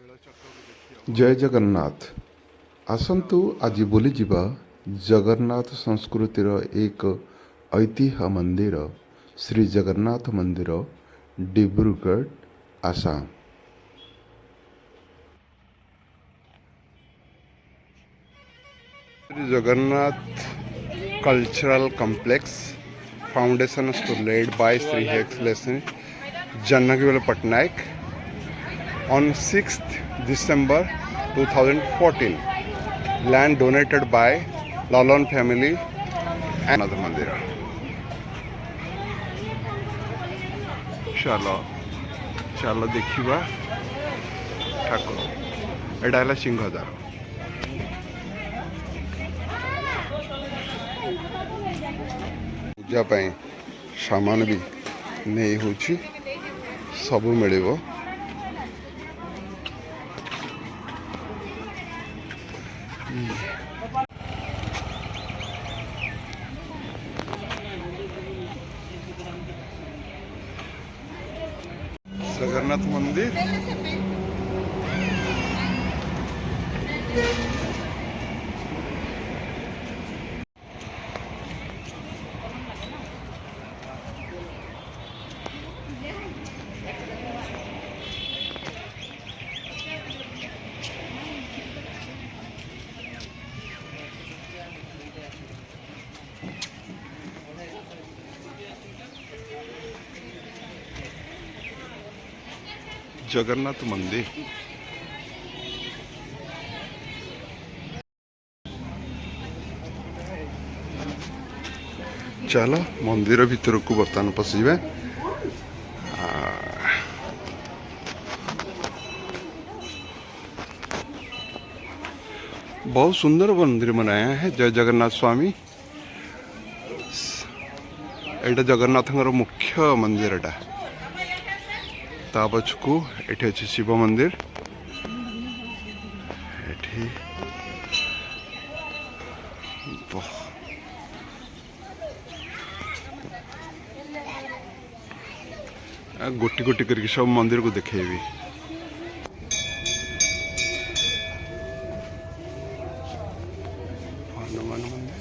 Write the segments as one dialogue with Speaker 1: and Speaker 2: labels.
Speaker 1: जय जगन्नाथ। आसंतु आज बुली जिबा जगन्नाथ संस्कृतिर एक ऐतिह्य मंदिर श्री जगन्नाथ मंदिर Dibrugarh Assam. Shri Jagannath cultural complex foundation led by Sri Excellency Jannagivel Patnaik on 6th December 2014. Land donated by Lalon family and another मंदिर। चलो चलो देखिबा ठाकुर एटा है सिंहद्वार। पूजा पाई सामान भी नहीं होची सबू मिलिबो। जगन्नाथ मंदिर जगन्नाथ मंदिर चलो मंदिर भीतर को बर्तमान पशिबे। बहुत सुंदर मंदिर बनाया है जय जगन्नाथ स्वामी। एटा जगन्नाथ मुख्य मंदिर एटा ता पछकू एठी अछि शिव मंदिर। एठी गोटी गोटी करके सब मंदिर को देखेबी। हनुमान मंदिर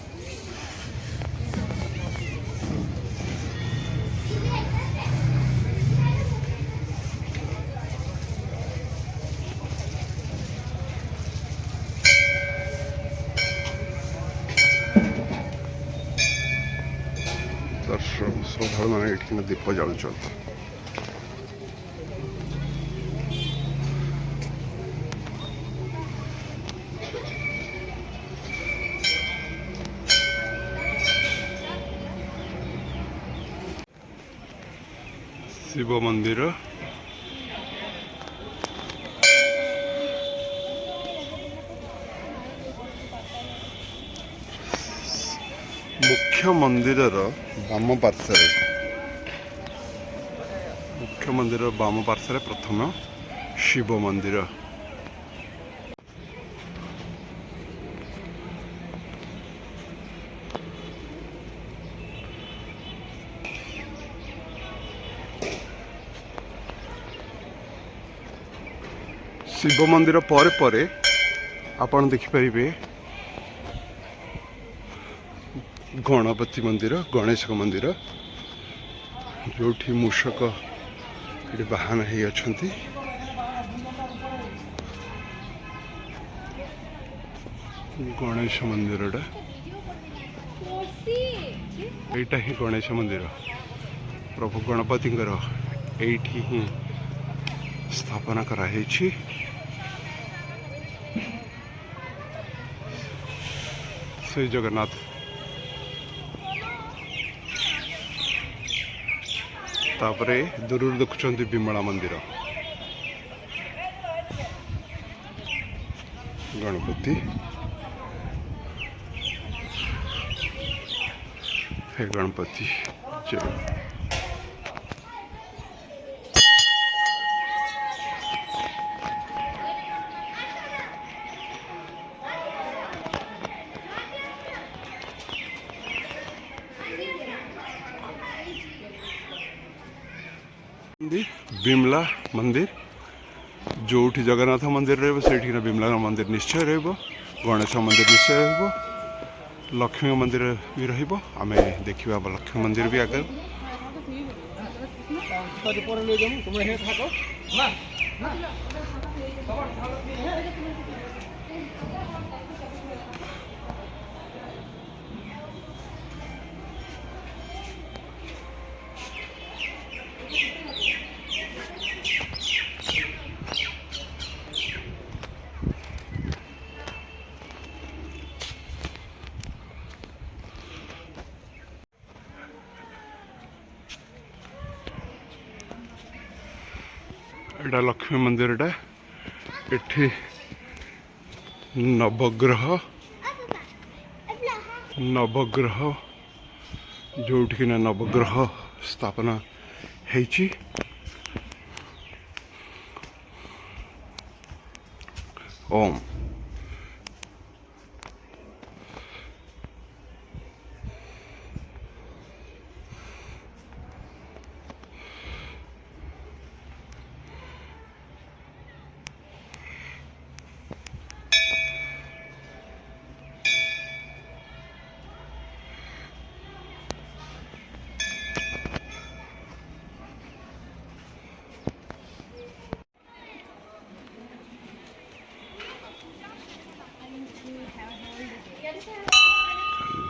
Speaker 1: दर्शक श्रद्धालु मैंने ये दीप जालुन। शिव मंदिर मुख्य मंदिर बाम पार्श्व प्रथम शिव मंदिर। शिव मंदिर पर परे आपण देखिपारे गणपति मंदिर गणेश मंदिर जो मूषक ये बाहन हो अच्छी। गणेश मंदिर एटा ही गणेश मंदिर प्रभु गणपति एठी ही स्थापना कराई। श्री जगन्नाथ तापरे दूर देखुं विमला मंदिर गणपति हे गणपति जय। विमला मंदिर जोठी जगन्नाथ मंदिर रही विमला मंदिर निश्चय गणेश मंदिर निश्चय लक्ष्मी मंदिर भी रमें देखा लक्ष्मी मंदिर भी आगे एटा लक्ष्मी मंदिर एठी नवग्रह जोठी नवग्रह स्थापना है। ओम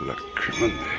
Speaker 1: लक्ष्मी मंदिर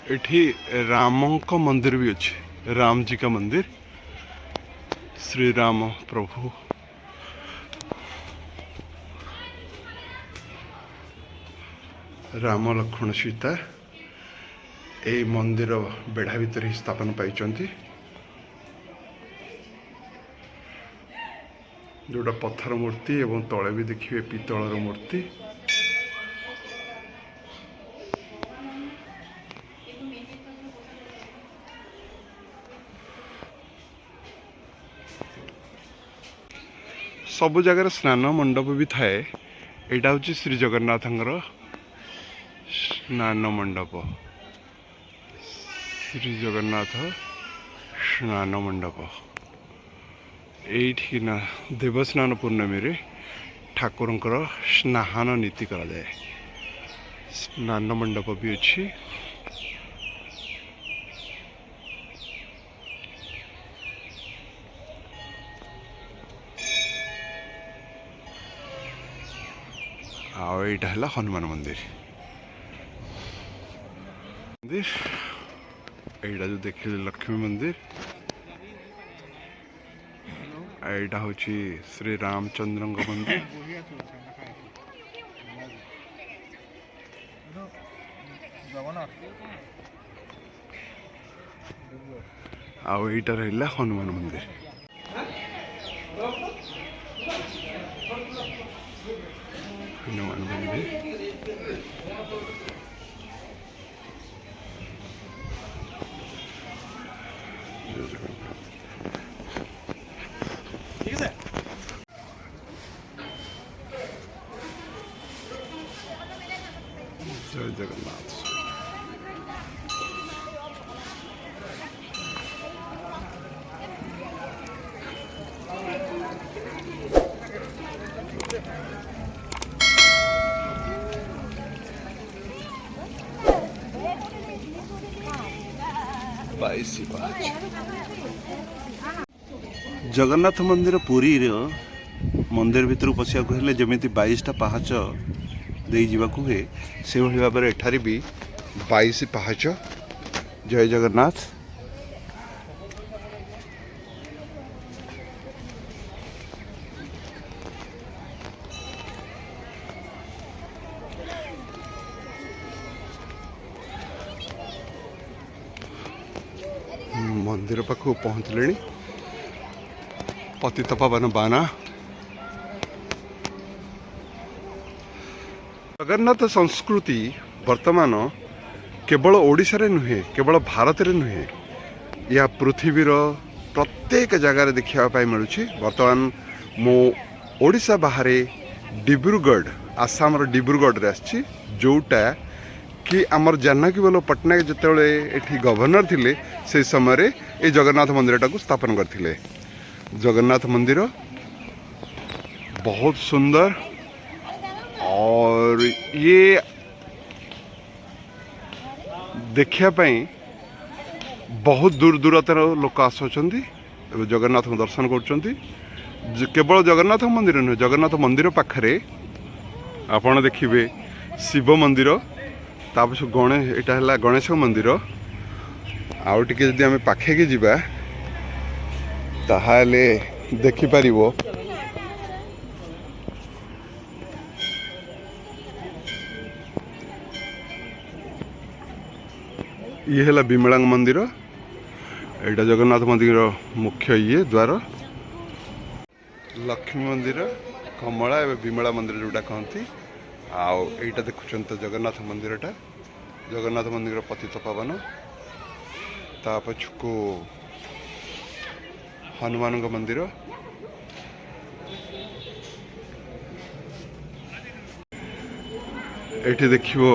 Speaker 1: एठी राम का मंदिर भी अच्छे राम जी का मंदिर श्री राम प्रभु राम लक्ष्मण सीता ए मंदिर बेढ़ा भीतर ही स्थापन पाई जोटा पत्थर मूर्ति एवं तले भी देखिए पितलर मूर्ति सब जगह स्नान मंडप भी थाए। यहाँ हूँ श्री जगन्नाथ स्नान मंडप श्री जगन्नाथ स्नान मंडप ये ना देवस्नान पूर्णमी रे ठाकुर स्नान नीति करा जाए। स्नान मंडप भी अच्छी आईटा हनुमान मंदिर यहाँ जो देख लक्ष्मी मंदिर यहाँ हूँ श्री रामचंद्र मंदिर आईटा रहा हनुमान मंदिर हनुमान मंदिर जय जगन्नाथ। जगन्नाथ मंदिर पुरी मंदिर भितर पशिया हेले जमी 22टा पहाच देई जीवाकू हुए से भली भाव में एठारे भी 22 पाहाच। जय जगन्नाथ। मंदिर पाखु पहुँचले पतित पावन बाना। जगन्नाथ संस्कृति वर्तमान केवल ओडिशा रे नुहे, केवल भारत रे नुहे, या पृथ्वीर प्रत्येक जगार देखा मिलूँ। वर्तमान मो ओडिशा बाहर डिब्रुगढ़, आसाम डिब्रुगढ़ रे आछि, जोटा कि आमर जानकी बल्लभ पट्टनायक जितेबाला एठी गवर्नर थिले से समय ये जगन्नाथ मंदिर टाको स्थापन करथिले। जगन्नाथ मंदिर बहुत सुंदर और ये देखिया पाई बहुत दूर दूरतर लोक आसुचंती जगन्नाथ को दर्शन करचंती। केवल जगन्नाथ मंदिर नुहे, जगन्नाथ मंदिर पाखरे आपण देखिबे शिव मंदिर, तापर गणेश, एटा हला गणेश मंदिर। आउ टिके जदि आमे पाखे के जिबा ताहाले देखि परिबो ये है विमलांग मंदिर। एटा जगन्नाथ मंदिर मुख्य ये द्वार। लक्ष्मी मंदिर, कमला एवं विमला मंदिर जोटा कहती। आईटा देखुं तो जगन्नाथ मंदिरटा, जगन्नाथ मंदिर पतित पावन। ता पछको हनुमान मंदिर। एठी देखिबो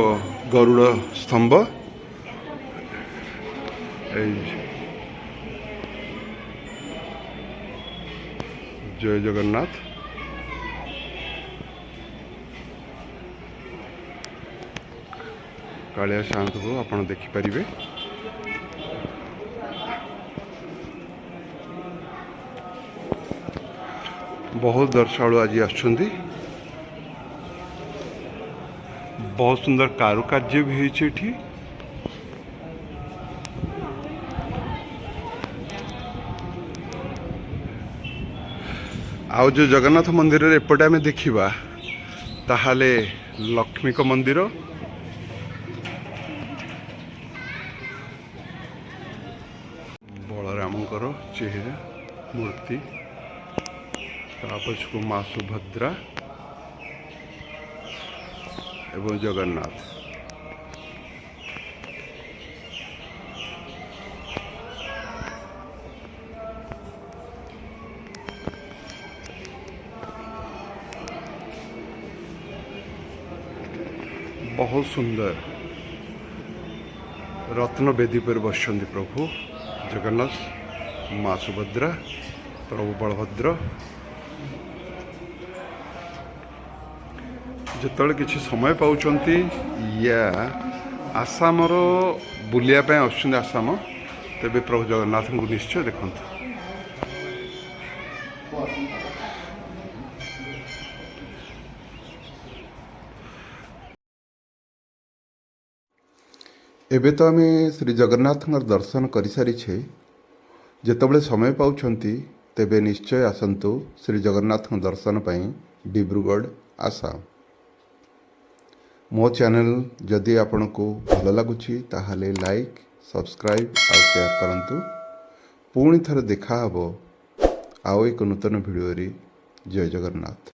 Speaker 1: गरुड़ स्तंभ। जय जगन्नाथ। कालिया शांत को आप देखिपारे। बहुत दर्शनालु आज आसुंदी। बहुत सुंदर कारुकार्य भी होइछे एठी। आउ जो जगन्नाथ मंदिर रे एपटे आमे देखिबा ताहाले लक्ष्मी को मंदिर, बलरामंकर चेहरा मूर्ति, तापछको माँ सुभद्रा एवं जगन्नाथ। बहुत सुंदर रत्न वेदी पर बसंती प्रभु जगन्नाथ, माँ सुभद्रा, प्रभु बलभद्र। जिते किसी समय पाउचंती या आसामर बुलिया पे आसुचंती आसाम, तेबे प्रभु जगन्नाथ को निश्चय देखंतु। एबे तो आमे श्री जगन्नाथ दर्शन कर सारी छे। जेतबले समय पाउछंती तेबे निश्चय आसंतु श्री जगन्नाथ दर्शन पई डिब्रुगढ़ आसाम। मो चैनल जदि आपन को भल लगुछि ताहाले लाइक, सब्सक्राइब और शेयर करंतु। पुणी थरे देखा हबो आउ एक नूतन वीडियो रे। जय जगन्नाथ।